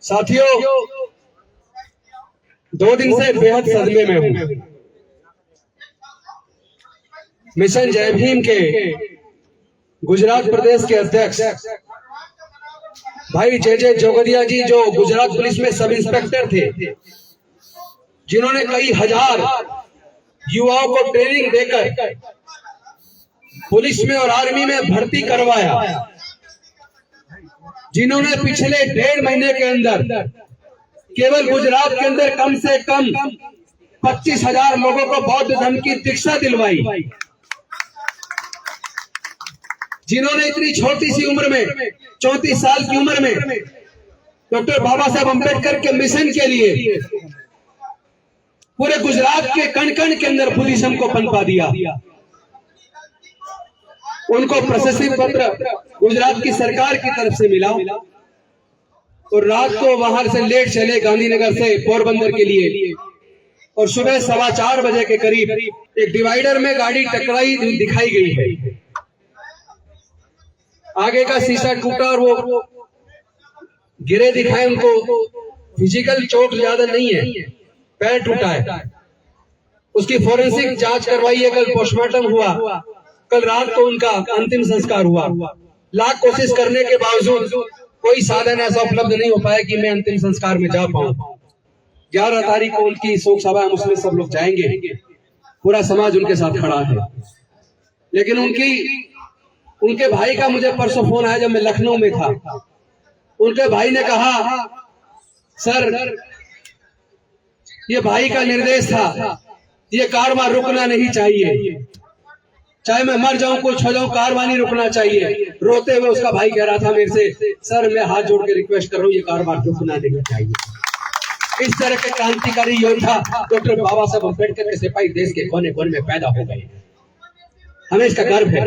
साथियों, 2 दिन से बेहद सदमे में हूं। मिशन जय भीम के गुजरात प्रदेश के अध्यक्ष भाई जे जोगदिया जी, जो गुजरात पुलिस में सब इंस्पेक्टर थे, जिन्होंने कई हजार युवाओं को ट्रेनिंग देकर पुलिस में और आर्मी में भर्ती करवाया, जिन्होंने पिछले 1.5 महीने के अंदर केवल गुजरात के अंदर कम से कम 25,000 लोगों को बौद्ध धर्म की दीक्षा दिलवाई, जिन्होंने इतनी छोटी सी उम्र में 34 साल की उम्र में डॉक्टर बाबा साहब अम्बेडकर के मिशन के लिए पूरे गुजरात के कण कण के अंदर पुलिसम को पनपा दिया। उनको प्रशस्ति पत्र गुजरात की सरकार की तरफ से मिला और रात को वहां से लेट चले गांधीनगर से पोरबंदर के लिए, और सुबह 4:15 बजे के करीब एक डिवाइडर में गाड़ी टकराई दिखाई गई है। आगे का शीशा टूटा और वो गिरे दिखाए। उनको फिजिकल चोट ज्यादा नहीं है, पैर टूटा है। उसकी फोरेंसिक जांच करवाई है, कल पोस्टमार्टम हुआ, कल रात को उनका अंतिम संस्कार हुआ। लाख कोशिश करने के बावजूद कोई साधन ऐसा उपलब्ध नहीं हो पाया कि मैं अंतिम संस्कार में जा पाऊं। 11 तारीख को उनकी शोक सभा मुस्लिम सब लोग जाएंगे, पूरा समाज उनके साथ खड़ा है। लेकिन उनके भाई का मुझे परसों फोन आया जब मैं लखनऊ में था। उनके भाई ने कहा, सर ये भाई का निर्देश था, ये कारवां रुकना नहीं चाहिए, चाहे मैं मर जाऊं कुछ हो जाऊं, कारवां नहीं रुकना चाहिए। रोते हुए उसका भाई कह रहा था मेरे से, सर मैं हाथ जोड़ के रिक्वेस्ट कर रहा हूं, ये कारवां रुकना नहीं चाहिए। इस तरह के क्रांतिकारी योद्धा डॉक्टर बाबा साहब अम्बेडकर के सिपाही देश के कोने कोने में पैदा हो गए। हमें इसका गर्व है,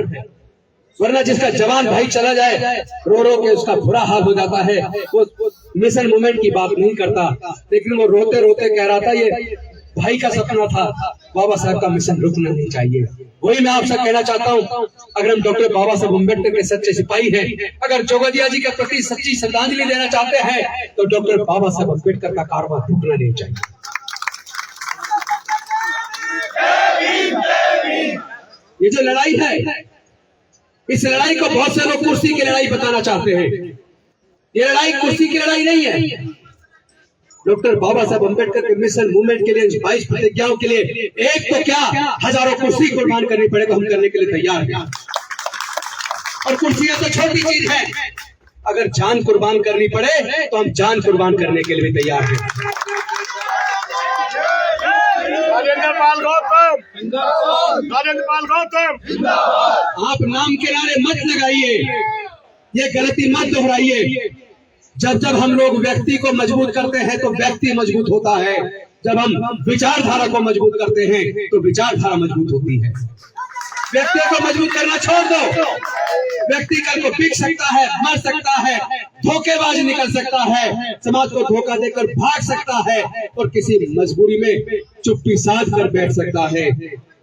वरना जिसका जवान भाई चला जाए रो रो के उसका बुरा हाल हो जाता है। वो मिशन मूवमेंट की बात नहीं करता, लेकिन वो रोते रोते कह रहा था ये भाई का सपना था, बाबा साहब का मिशन रुकना नहीं चाहिए। वही मैं आपसे कहना चाहता हूँ, अगर हम डॉक्टर बाबा साहब अम्बेडकर के सच्चे सिपाही हैं, अगर जोगदिया जी के प्रति सच्ची श्रद्धांजलि देना चाहते हैं, तो डॉक्टर बाबा साहब अम्बेडकर का कारवां रुकना नहीं चाहिए। ये जो लड़ाई है, इस लड़ाई को बहुत से लोग कुर्सी की लड़ाई बताना चाहते हैं। ये लड़ाई कुर्सी की लड़ाई नहीं है। डॉक्टर बाबा साहब अम्बेडकर के मिशन मूवमेंट के लिए, 22 प्रतिज्ञाओं के लिए एक तो क्या हजारों कुर्सी कुर्बान करनी पड़े तो हम करने के लिए तैयार हैं। और कुर्सियां तो छोटी चीज है, अगर जान कुर्बान करनी पड़े तो हम जान कुर्बान करने के लिए भी तैयार हैं। आप नाम के नारे मत लगाइए, ये गलती मत दोहराइए। जब हम लोग व्यक्ति को मजबूत करते हैं तो व्यक्ति मजबूत होता है, जब हम विचारधारा को मजबूत करते हैं तो विचारधारा मजबूत होती है। व्यक्तियों को मजबूत करना छोड़ दो। व्यक्ति कल को बिक सकता है, मर सकता है, धोखेबाज निकल सकता है, समाज को धोखा देकर भाग सकता है और किसी मजबूरी में चुप्पी साध कर बैठ सकता है।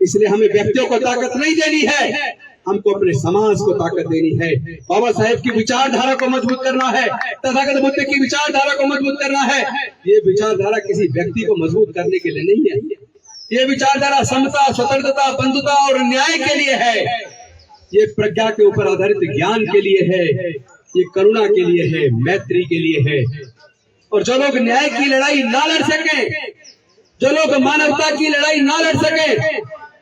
इसलिए हमें व्यक्तियों को ताकत नहीं देनी है, हमको अपने समाज को ताकत देनी है। बाबा साहेब की विचारधारा को मजबूत करना है, तथागत बुद्ध की विचारधारा को मजबूत करना है। ये विचारधारा किसी व्यक्ति को मजबूत करने के लिए नहीं है, ये विचारधारा समता, स्वतंत्रता, बंधुता और न्याय के लिए है। ये प्रज्ञा के ऊपर आधारित ज्ञान के लिए है, ये करुणा के लिए है, मैत्री के लिए है। और जो लोग न्याय की लड़ाई ना लड़ सके, जो लोग मानवता की लड़ाई ना लड़ सके,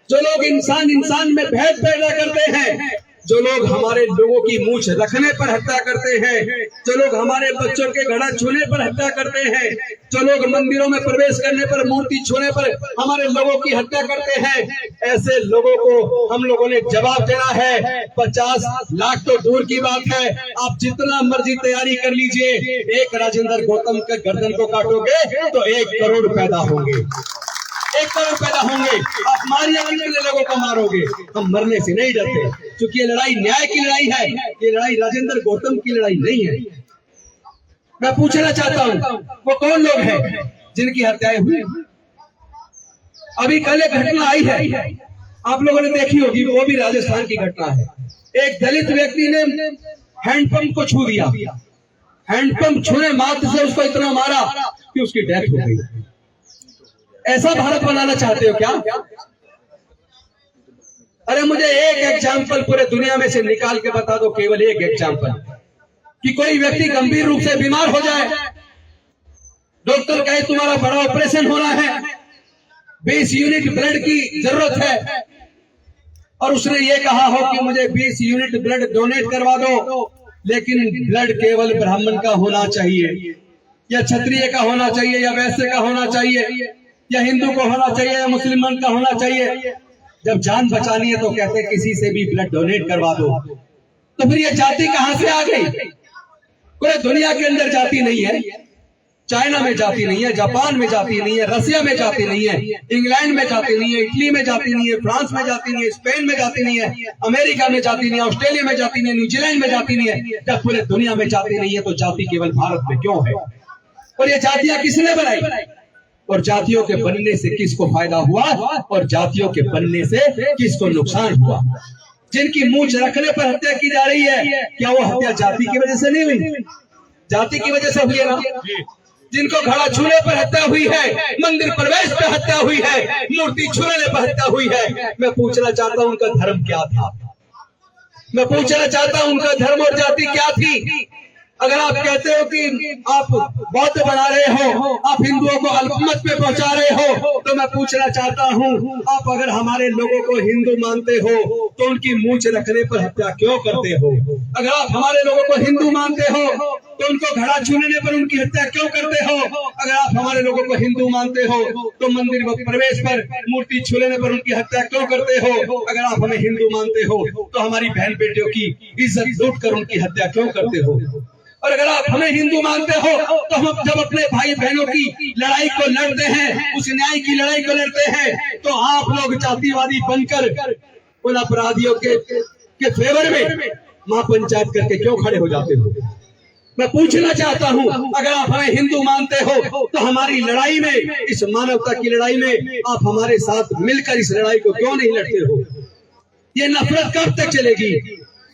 जो लोग इंसान में भेद पैदा करते हैं, जो लोग हमारे लोगों की मूंछ रखने पर हत्या करते हैं, जो लोग हमारे बच्चों के घड़ा छूने पर हत्या करते हैं, जो लोग मंदिरों में प्रवेश करने पर, मूर्ति छूने पर हमारे लोगों की हत्या करते हैं, ऐसे लोगों को हम लोगों ने जवाब देना है। 50 लाख तो दूर की बात है, आप जितना मर्जी तैयारी कर लीजिए, एक राजेंद्र गौतम के गर्दन को काटोगे तो 1 करोड़ पैदा होंगे, 1 करोड़ पैदा होंगे। आप मारिए कितने लोगों को मारोगे, हम मरने से नहीं डरते, क्योंकि ये लड़ाई न्याय की लड़ाई है, ये लड़ाई राजेंद्र गौतम की लड़ाई नहीं है। मैं पूछना चाहता हूँ, वो कौन लोग हैं जिनकी हत्याएं हुई? अभी कल एक घटना आई है, आप लोगों ने देखी होगी, वो भी राजस्थान की घटना है। एक दलित व्यक्ति ने हैंडपंप को छू दिया, हैंडपंप छूने मात्र से उसको इतना मारा कि उसकी डेथ हो गई। ऐसा भारत बनाना चाहते हो क्या? अरे मुझे एक एग्जाम्पल पूरे दुनिया में से निकाल के बता दो, केवल एक एग्जाम्पल, कि कोई व्यक्ति गंभीर रूप से बीमार हो जाए, डॉक्टर कहे तुम्हारा बड़ा ऑपरेशन होना है, 20 यूनिट ब्लड की जरूरत है, और उसने ये कहा हो कि मुझे 20 यूनिट ब्लड डोनेट करवा दो, लेकिन ब्लड केवल ब्राह्मण का होना चाहिए, या क्षत्रिय का होना चाहिए, या वैश्य का होना चाहिए, या हिंदू को होना चाहिए, या मुसलमान का होना चाहिए। जब जान बचानी है तो कहते हैं किसी से भी ब्लड डोनेट करवा दो। तो फिर ये जाति कहां से आ गई? पूरे दुनिया के अंदर जाति नहीं है, चाइना में जाति नहीं है, जापान में जाति नहीं है, रसिया में जाति नहीं है, इंग्लैंड में जाति नहीं है, इटली में जाति नहीं है, फ्रांस में जाति नहीं है, स्पेन में जाति नहीं है, अमेरिका में जाति नहीं है, ऑस्ट्रेलिया में जाति नहीं है, न्यूजीलैंड में जाति नहीं है। जब पूरे दुनिया में जाति नहीं है तो जाति केवल भारत में क्यों है? और ये जातियां किसने बनाई? और जातियों के बनने से किसको फायदा हुआ और जातियों के बनने से किसको नुकसान हुआ? जिनकी मूंछ रखने पर हत्या की जा रही है, क्या वो हत्या जाति की वजह से नहीं हुई? जाति की वजह से हुई है ना। जिनको घड़ा छूने पर हत्या हुई है, मंदिर प्रवेश पर हत्या हुई है, मूर्ति छूने पर हत्या हुई है, मैं पूछना चाहता हूं उनका धर्म क्या था? मैं पूछना चाहता हूं उनका धर्म और जाति क्या थी? अगर आप कहते हो कि आप बौद्ध बना रहे हो, आप हिंदुओं को अल्पमत पे पहुंचा रहे हो, तो मैं पूछना चाहता हूं, आप अगर हमारे लोगों को हिंदू मानते हो तो उनकी मूंछ रखने पर हत्या क्यों करते हो? अगर आप हमारे लोगों को हिंदू मानते हो तो उनको घड़ा छूने पर उनकी हत्या क्यों करते हो? अगर आप हमारे लोगों को हिंदू मानते हो तो मंदिर में प्रवेश पर मूर्ति छूने पर उनकी हत्या क्यों करते हो? अगर आप हमें हिंदू मानते हो तो हमारी बहन बेटियों की इज्जत लूट कर उनकी हत्या क्यों करते हो? और अगर आप हमें हिंदू मानते हो तो हम जब अपने भाई बहनों की लड़ाई को लड़ते हैं, उस न्याय की लड़ाई को लड़ते हैं, तो आप लोग जातिवादी बनकर उन अपराधियों के फेवर में महापंचायत करके क्यों खड़े हो जाते हो? मैं पूछना चाहता हूं, अगर आप हमें हिंदू मानते हो तो हमारी लड़ाई में, इस मानवता की लड़ाई में आप हमारे साथ मिलकर इस लड़ाई को क्यों नहीं लड़ते हो? ये नफरत कब तक चलेगी?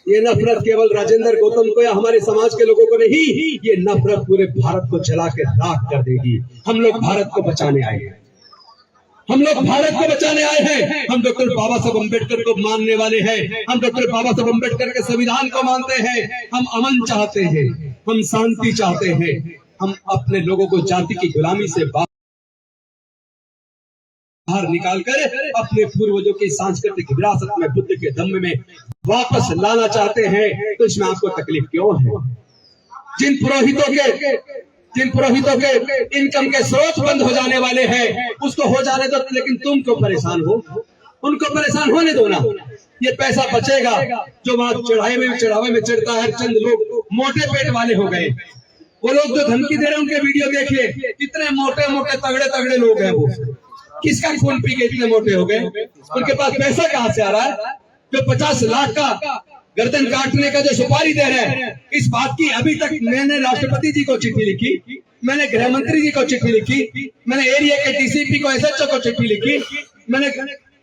ये नफरत केवल राजेंद्र गौतम को या हमारे समाज के लोगों को नहीं, ये नफरत पूरे भारत को जला के राख कर देगी। हम लोग भारत को बचाने आए हैं, हम लोग भारत को बचाने आए हैं। हम डॉक्टर बाबा साहब अम्बेडकर को मानने वाले हैं, हम डॉक्टर बाबा साहब अम्बेडकर के संविधान को मानते हैं। हम अमन चाहते हैं, हम शांति चाहते हैं, हम अपने लोगों को जाति की गुलामी से बाहर निकालकर अपने पूर्वजों की सांस्कृतिक विरासत में, बुद्ध के धम्म में वापस लाना चाहते हैं। तो इसमें आपको तकलीफ क्यों है? जिन पुरोहितों के इनकम के स्रोत बंद हो जाने वाले हैं, उसको हो जाने दो, लेकिन तुम क्यों परेशान हो? उनको परेशान होने दो ना। ये पैसा बचेगा जो वहां चढ़ावे में चढ़ता है। चंद लोग मोटे पेट वाले हो गए, वो लोग जो धमकी दे रहे हैं उनके वीडियो देखिए, कितने मोटे मोटे तगड़े लोग हैं। वो किसका खून पी के इतने मोटे हो गए? उनके पास पैसा कहां से आ रहा है? जो 50 लाख का गर्दन काटने का जो सुपारी दे रहे हैं, इस बात की अभी तक मैंने राष्ट्रपति जी को चिट्ठी लिखी, मैंने गृह मंत्री जी को चिट्ठी लिखी, मैंने एरिया के डीसीपी को, एसएचओ को चिट्ठी लिखी, मैंने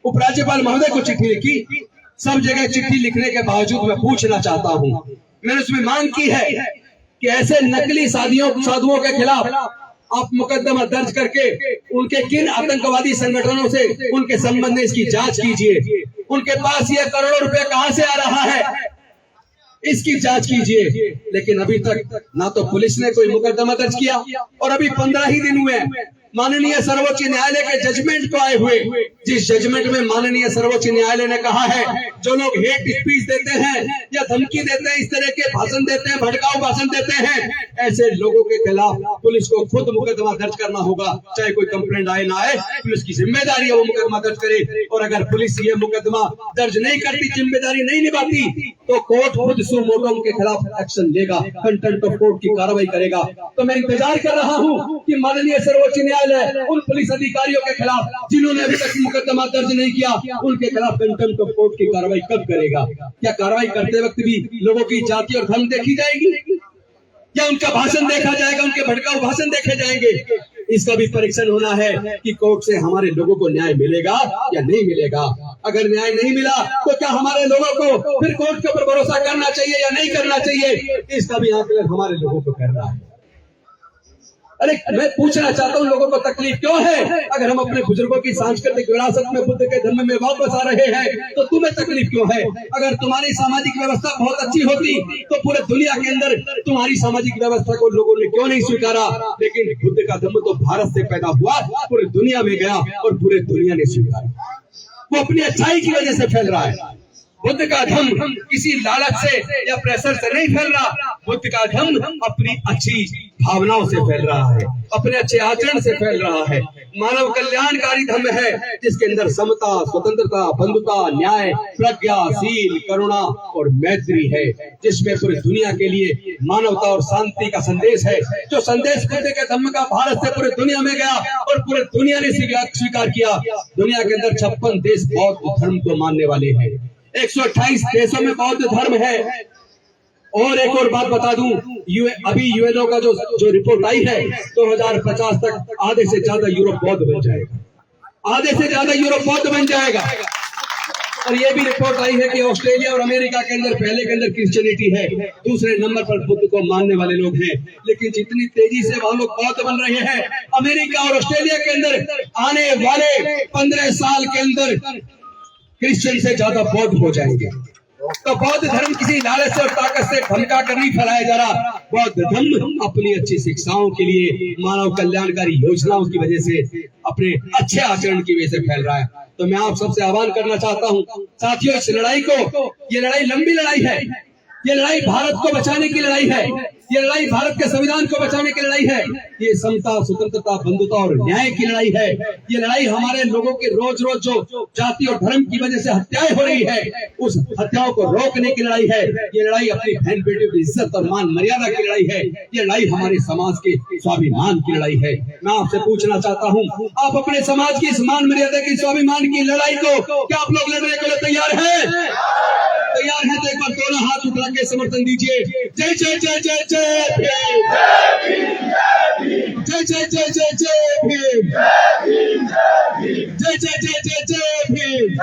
उपराज्यपाल महोदय को चिट्ठी लिखी। सब जगह चिट्ठी लिखने के बावजूद मैं पूछना चाहता हूं, मैंने उसमें मांग की है कि ऐसे नकली साधुओं के खिलाफ आप मुकदमा दर्ज करके उनके किन आतंकवादी संगठनों से उनके संबंध में इसकी जांच कीजिए। उनके पास ये करोड़ों रुपए कहां से आ रहा है, इसकी जांच कीजिए। लेकिन अभी तक ना तो पुलिस ने कोई मुकदमा दर्ज किया, और अभी 15 ही दिन हुए माननीय सर्वोच्च न्यायालय के जजमेंट को आए हुए, जिस जजमेंट में माननीय सर्वोच्च न्यायालय ने कहा है जो लोग हेट स्पीच देते हैं या धमकी देते हैं, इस तरह के भाषण देते हैं, भड़काऊ भाषण देते हैं, ऐसे लोगों के खिलाफ पुलिस को खुद मुकदमा दर्ज करना होगा। चाहे कोई कंप्लेंट आए ना आए, पुलिस की जिम्मेदारी है वो मुकदमा दर्ज करे। और अगर पुलिस ये मुकदमा दर्ज नहीं करती, जिम्मेदारी नहीं निभाती, तो कोर्ट खुद सुमोटो के खिलाफ एक्शन लेगा, कंटेम्प्ट ऑफ कोर्ट की कार्रवाई करेगा। तो मैं इंतजार कर रहा हूँ कि माननीय सर्वोच्च न्यायालय उन पुलिस अधिकारियों के खिलाफ जिन्होंने अभी तक मुकदमा दर्ज नहीं किया, उनके खिलाफ कंटेम्प्ट ऑफ कोर्ट की कार्रवाई कब करेगा? क्या कार्रवाई करते वक्त भी लोगों की जाति और धर्म देखी जाएगी, या उनका भाषण देखा जाएगा, उनके भड़काऊ भाषण देखे जाएंगे? इसका भी परीक्षण होना है कि कोर्ट से हमारे लोगों को न्याय मिलेगा या नहीं मिलेगा। अगर न्याय नहीं मिला तो क्या हमारे लोगों को फिर कोर्ट के ऊपर भरोसा करना चाहिए या नहीं करना चाहिए, इसका भी आकलन हमारे लोगों को करना है। अरे मैं पूछना चाहता हूँ, लोगों को तकलीफ क्यों है? अगर हम अपने बुजुर्गों की सांस्कृतिक विरासत में, बुद्ध के धर्म में वापस आ रहे हैं तो तुम्हें तकलीफ क्यों है? अगर तुम्हारी सामाजिक व्यवस्था बहुत अच्छी होती तो पूरे दुनिया के अंदर तुम्हारी सामाजिक व्यवस्था को लोगों ने क्यों नहीं स्वीकारा? लेकिन बुद्ध का धर्म तो भारत से पैदा हुआ, पूरे दुनिया में गया और पूरे दुनिया ने स्वीकारा। वो अपनी अच्छाई की वजह से फैल रहा है। बुद्ध का धर्म किसी लालच से या प्रेशर से नहीं फैल रहा। बुद्ध का धर्म अपनी अच्छी भावनाओं से फैल रहा है, अपने अच्छे आचरण से फैल रहा है। मानव कल्याणकारी धर्म है जिसके अंदर समता, स्वतंत्रता, बंधुता, न्याय, प्रज्ञा, शील, करुणा और मैत्री है, जिसमें पूरी दुनिया के लिए मानवता और शांति का संदेश है। जो संदेश बुद्ध के धर्म का भारत से पूरी दुनिया में गया और पूरी दुनिया ने स्वीकार किया। दुनिया के अंदर 56 देश बौद्ध धर्म को मानने वाले हैं। 128 देशों में बौद्ध धर्म है। और एक और बात बता दूं, अभी यूएनओ का जो रिपोर्ट आई है 2050 तक आधे से ज्यादा यूरोप बौद्ध बन जाएगा, आधे से ज्यादा यूरोप बौद्ध बन जाएगा। और ये भी रिपोर्ट आई है कि ऑस्ट्रेलिया और अमेरिका के अंदर पहले के अंदर क्रिश्चियनिटी है, दूसरे नंबर पर बुद्ध को मानने वाले लोग हैं। लेकिन जितनी तेजी से वहां लोग बौद्ध बन रहे हैं, अमेरिका और ऑस्ट्रेलिया के अंदर आने वाले 15 साल के अंदर क्रिश्चियन से ज्यादा बौद्ध हो जाएंगे। तो बौद्ध धर्म किसी लालच और ताकत से धमका कर नहीं फैलाया जा रहा। बौद्ध धर्म अपनी अच्छी शिक्षाओं के लिए, मानव कल्याणकारी योजनाओं की वजह से, अपने अच्छे आचरण की वजह से फैल रहा है। तो मैं आप सबसे आह्वान करना चाहता हूँ साथियों, इस लड़ाई को, ये लड़ाई लंबी लड़ाई है, ये लड़ाई भारत को बचाने की लड़ाई है, ये लड़ाई भारत के संविधान को बचाने की लड़ाई है, ये समता, स्वतंत्रता, बंधुता और न्याय की लड़ाई है। ये लड़ाई हमारे लोगों के रोज रोज जो जाति और धर्म की वजह से हत्याएं हो रही है, उस हत्याओं को रोकने की लड़ाई है। ये लड़ाई अपनी बहन बेटियों की इज्जत और मान मर्यादा की लड़ाई है। ये लड़ाई हमारे समाज के स्वाभिमान की लड़ाई है। मैं आपसे पूछना चाहता हूँ, आप अपने समाज की इस मान मर्यादा की, स्वाभिमान की लड़ाई को क्या आप लोग लड़ने के लिए तैयार हैं? तैयार है तो एक बार दोनों हाथ उठा के समर्थन दीजिए। जय जय जय जय जय भीम, जय जय जय जय जय भीम, जय जय जय जय जय भीम।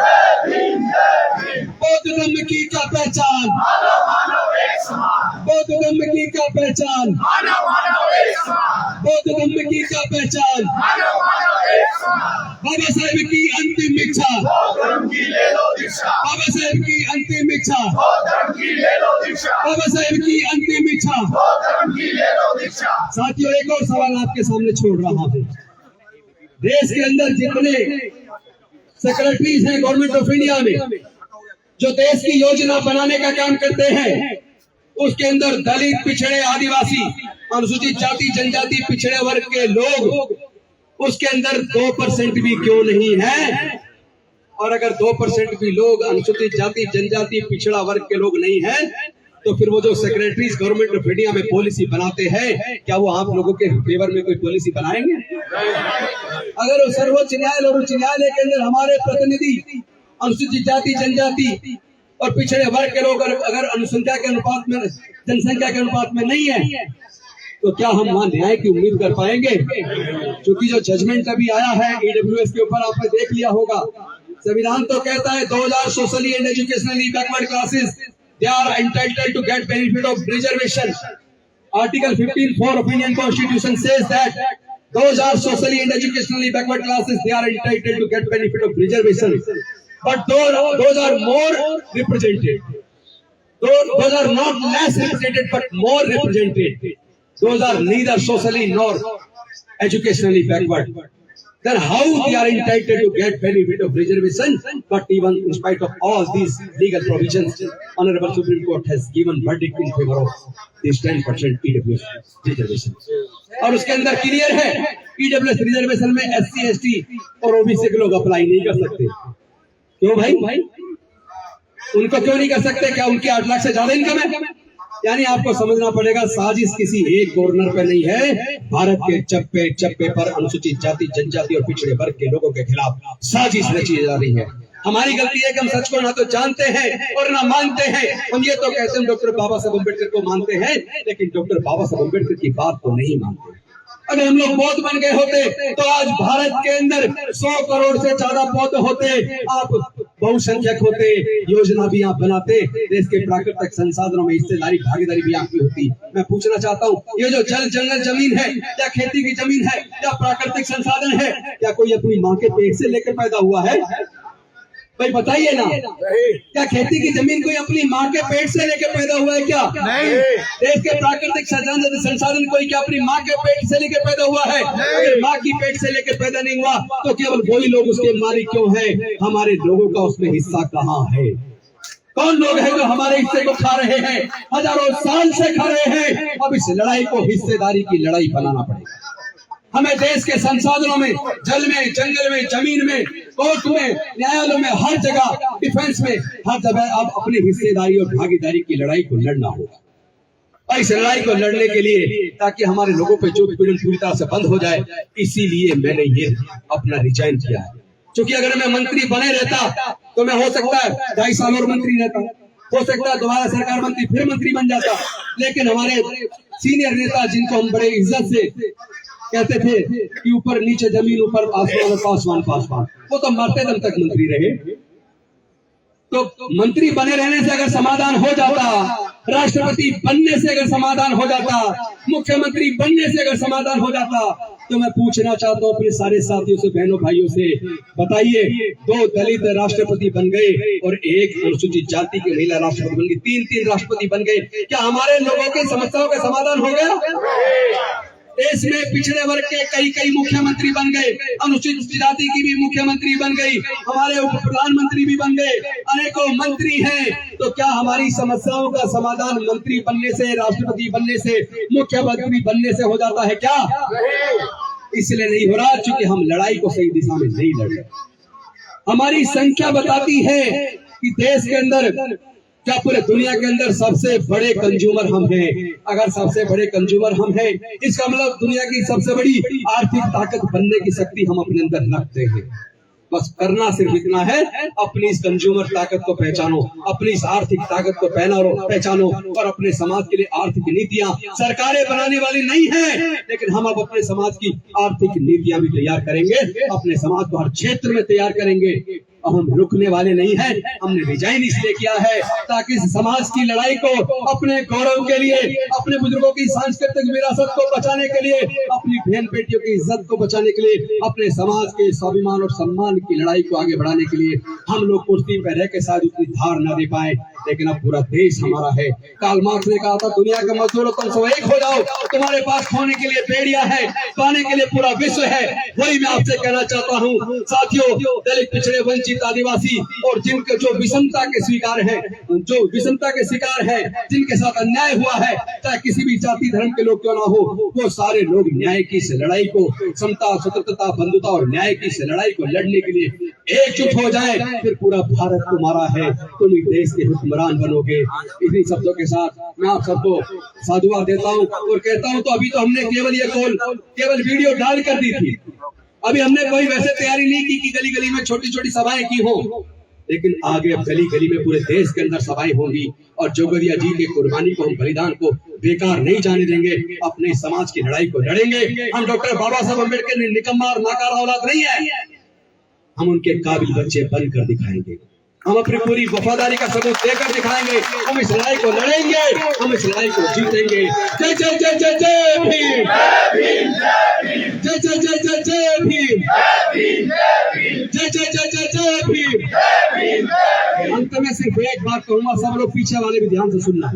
बौद्ध धर्म की क्या पहचान, बौद्ध धर्म की क्या पहचान, बौद्ध धर्म की क्या पहचान। बाबा साहेब की अंतिम इच्छा, बाबा साहेब की अंतिम इच्छा, बाबा साहेब की अंतिम इच्छा। साथियों, एक और सवाल आपके सामने छोड़ रहा हूं। देश के अंदर जितने सेक्रेटरीज हैं गवर्नमेंट ऑफ इंडिया में, जो देश की योजना बनाने का काम करते हैं, उसके अंदर दलित, पिछड़े, आदिवासी, अनुसूचित जाति, जनजाति, पिछड़े वर्ग के लोग उसके अंदर 2% भी क्यों नहीं है? और अगर 2% भी लोग अनुसूचित जाति, जनजाति, पिछड़ा वर्ग के लोग नहीं हैं, तो फिर वो जो सेक्रेटरीज गवर्नमेंट ऑफ इंडिया में पॉलिसी बनाते हैं, क्या वो आप लोगों के फेवर में कोई पॉलिसी बनाएंगे? अगर वो सर्वोच्च न्यायालय और उच्च न्यायालय के अंदर हमारे प्रतिनिधि अनुसूचित जाति, जनजाति और पिछड़े वर्ग के लोग अगर अनुसंख्या के अनुपात में, जनसंख्या के अनुपात में नहीं है, तो क्या हम वहां न्याय की उम्मीद कर पाएंगे? क्योंकि जो जजमेंट अभी आया है ईडब्ल्यूएस के ऊपर, आपने देख लिया होगा, संविधान तो कहता है 2000 socially and educationally backward classes they are entitled to get benefit of reservation. Article 15(4) of Indian constitution says that those are socially and educationally backward classes, they are entitled to get benefit of reservation, but those are more represented, those are not less represented but more represented, those are neither socially nor educationally backward. Then how they are entitled to get benefit of reservation? But even in spite of all these legal provisions, Honorable Supreme Court has given verdict in favor of this 10% EWS reservation. और उसके अंदर clear है, EWS reservation में SC, ST और OBC के लोग apply नहीं कर सकते। क्यों भाई? उनको क्यों नहीं कर सकते? क्या उनकी 8 लाख से ज्यादा इनकम है? यानी आपको समझना पड़ेगा, साजिश किसी एक गवर्नर पे नहीं है, भारत के चप्पे चप्पे पर अनुसूचित जाति, जनजाति और पिछड़े वर्ग के लोगों के खिलाफ साजिश रची जा रही है। हमारी गलती है कि हम सच को ना तो जानते हैं और ना मानते हैं। हम ये तो कहते हैं डॉक्टर बाबा साहब अम्बेडकर को मानते हैं, लेकिन डॉक्टर बाबा साहब अम्बेडकर की बात को नहीं मानते। अगर हम लोग बौद्ध बन गए होते तो आज भारत के अंदर 100 करोड़ से ज्यादा बौद्ध होते। आप बहुसंख्यक होते, योजना भी आप बनाते, देश के प्राकृतिक संसाधनों में हिस्सेदारी भागीदारी भी आपकी होती। मैं पूछना चाहता हूँ, ये जो जल जंगल जमीन है या खेती की जमीन है या प्राकृतिक संसाधन है, क्या कोई अपनी माँ के पेट से लेकर पैदा हुआ है? भाई बताइए ना, क्या खेती की जमीन कोई अपनी माँ के पेट से लेकर पैदा हुआ है? क्या नहीं। देश के प्राकृतिक संसाधन कोई क्या अपनी माँ के पेट से लेकर पैदा हुआ है? अगर माँ की पेट से लेकर पैदा नहीं हुआ तो केवल वही लोग उसके मालिक क्यों है? हमारे लोगों का उसमें हिस्सा कहाँ है? कौन लोग हैं जो हमारे हिस्से को खा रहे हैं, हजारों साल से खा रहे हैं? अब इस लड़ाई को हिस्सेदारी की लड़ाई बनाना पड़ेगा। हमें देश के संसाधनों में, जल में, जंगल में, जमीन में, कोर्ट में, न्यायालयों में, हर जगह, डिफेंस में, हर जगह अब अपनी हिस्सेदारी और भागीदारी की लड़ाई को लड़ना होगा। और इस लड़ाई को लड़ने के लिए, ताकि हमारे लोगों पे जो पीड़न पूरी तरह से बंद हो जाए, इसीलिए मैंने ये अपना रिजाइन किया है। क्योंकि अगर मैं मंत्री बने रहता तो मैं हो सकता है 2.5 साल और मंत्री रहता, हो सकता है दोबारा सरकार मंत्री फिर मंत्री बन जाता। लेकिन हमारे सीनियर नेता, जिनको हम बड़े इज्जत से कहते थे कि ऊपर नीचे जमीन, ऊपर आसमान, पासवान पासवान, वो तो मरते दम तक मंत्री रहे। तो मंत्री बने रहने से अगर समाधान हो जाता, राष्ट्रपति बनने से अगर समाधान हो जाता, मुख्यमंत्री बनने से अगर समाधान हो जाता, तो मैं पूछना चाहता हूँ अपने सारे साथियों से, बहनों भाइयों से, बताइए 2 दलित राष्ट्रपति बन गए और 1 अनुसूचित जाति की महिला राष्ट्रपति बन गई, 3 राष्ट्रपति बन गए। क्या हमारे लोगों की समस्याओं का समाधान हो गया? देश में पिछड़े वर्ग के कई मुख्यमंत्री बन गए, अनुसूचित जाति की भी मुख्यमंत्री बन गई, हमारे उप प्रधानमंत्री भी बन गए, अनेकों मंत्री हैं। तो क्या हमारी समस्याओं का समाधान मंत्री बनने से, राष्ट्रपति बनने से, मुख्यमंत्री बनने से हो जाता है क्या? इसलिए नहीं हो रहा क्योंकि हम लड़ाई को सही दिशा में नहीं लड़ रहे। हमारी संख्या बताती है कि देश के अंदर, क्या पूरे दुनिया के अंदर सबसे बड़े कंज्यूमर हम हैं। अगर सबसे बड़े कंज्यूमर हम हैं, इसका मतलब दुनिया की सबसे बड़ी आर्थिक ताकत बनने की शक्ति हम अपने अंदर रखते हैं। बस करना सिर्फ इतना है, अपनी इस कंज्यूमर ताकत को पहचानो, अपनी इस आर्थिक ताकत को पहचानो और अपने समाज के लिए आर्थिक नीतियां सरकारें बनाने वाली नहीं है, लेकिन हम अब अपने समाज की आर्थिक नीतियां भी तैयार करेंगे, अपने समाज को हर क्षेत्र में तैयार करेंगे। और हम रुकने वाले नहीं हैं। हमने रिजाइन इसलिए किया है ताकि समाज की लड़ाई को, अपने गौरव के लिए, अपने बुजुर्गों की सांस्कृतिक विरासत को बचाने के लिए, अपनी बहन बेटियों की इज्जत को बचाने के लिए, अपने समाज के स्वाभिमान और सम्मान की लड़ाई को आगे बढ़ाने के लिए हम लोग कुर्सी पर रह के शायद उतनी धार न दे पाए, लेकिन अब पूरा देश हमारा है। कार्ल मार्क्स ने कहा था, दुनिया के मजदूरों तुम सब एक हो जाओ, तुम्हारे पास खोने के लिए बेड़िया है, पाने के लिए पूरा विश्व है। वही मैं आपसे कहना चाहता हूँ साथियों, दलित, पिछड़े, वंचित, आदिवासी और जिनके जो विषमता के शिकार है, जिनके साथ अन्याय हुआ है, चाहे किसी भी जाति धर्म के लोग क्यों ना हो, वो सारे लोग न्याय की इस लड़ाई को, समता, स्वतंत्रता, बंधुता और न्याय की इस लड़ाई को लड़ने के लिए एकजुट हो जाए। फिर पूरा भारत तुम्हारा है, तुम इस देश के हुक्मरान बनोगे। इन्हीं शब्दों के साथ मैं आप सबको साधुवाद देता हूँ और कहता हूँ, तो अभी तो हमने केवल वीडियो डाल कर दी थी, अभी हमने कोई वैसे तैयारी नहीं की कि गली गली में छोटी छोटी सभाएं की हो, लेकिन आगे अब गली गली में पूरे देश के अंदर सभाएं होंगी और जोगदिया जी के कुर्बानी को, हम बलिदान को बेकार नहीं जाने देंगे। अपने समाज की लड़ाई को लड़ेंगे। हम डॉक्टर बाबा साहब अम्बेडकर ने निकम्मा और नाकारा औलाद नहीं है, हम उनके काबिल बच्चे बनकर दिखाएंगे। हम अपनी पूरी वफादारी का सबूत देकर दिखाएंगे। हम इस लड़ाई को लड़ेंगे, हम इस लड़ाई को जीतेंगे। जय जय जय जय जय भीम, जय जय जय जय जय भीम, जय जय जय जय जय भीम। अंत में सिर्फ एक बात कहूंगा, सब लोग पीछे वाले भी ध्यान से सुनना।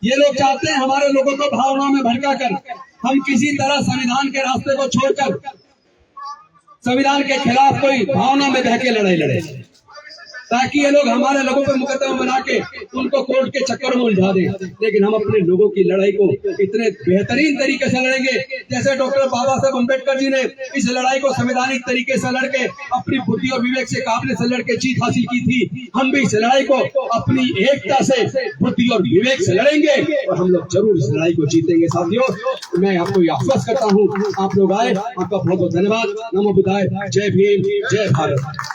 ये लोग चाहते हैं हमारे लोगों को भावनाओं में भड़का कर हम किसी तरह संविधान के रास्ते को छोड़कर संविधान के खिलाफ कोई भावना में बह के लड़ाई लड़े, ताकि ये लोग हमारे लोगों पर मुकदमा बना के उनको कोर्ट के चक्कर में उलझा दें। लेकिन हम अपने लोगों की लड़ाई को इतने बेहतरीन तरीके से लड़ेंगे, जैसे डॉक्टर बाबा साहब अम्बेडकर जी ने इस लड़ाई को संवैधानिक तरीके से लड़के, अपनी बुद्धि और विवेक से, काबिलियत से लड़के जीत हासिल की थी। हम भी इस लड़ाई को अपनी एकता से, बुद्धि और विवेक से लड़ेंगे और हम लोग जरूर इस लड़ाई को जीतेंगे। साथियों, मैं आपको आश्वस्त करता हूँ, आप लोग आए, आपका बहुत बहुत धन्यवाद। नमो बुद्धाय, जय भीम, जय भारत।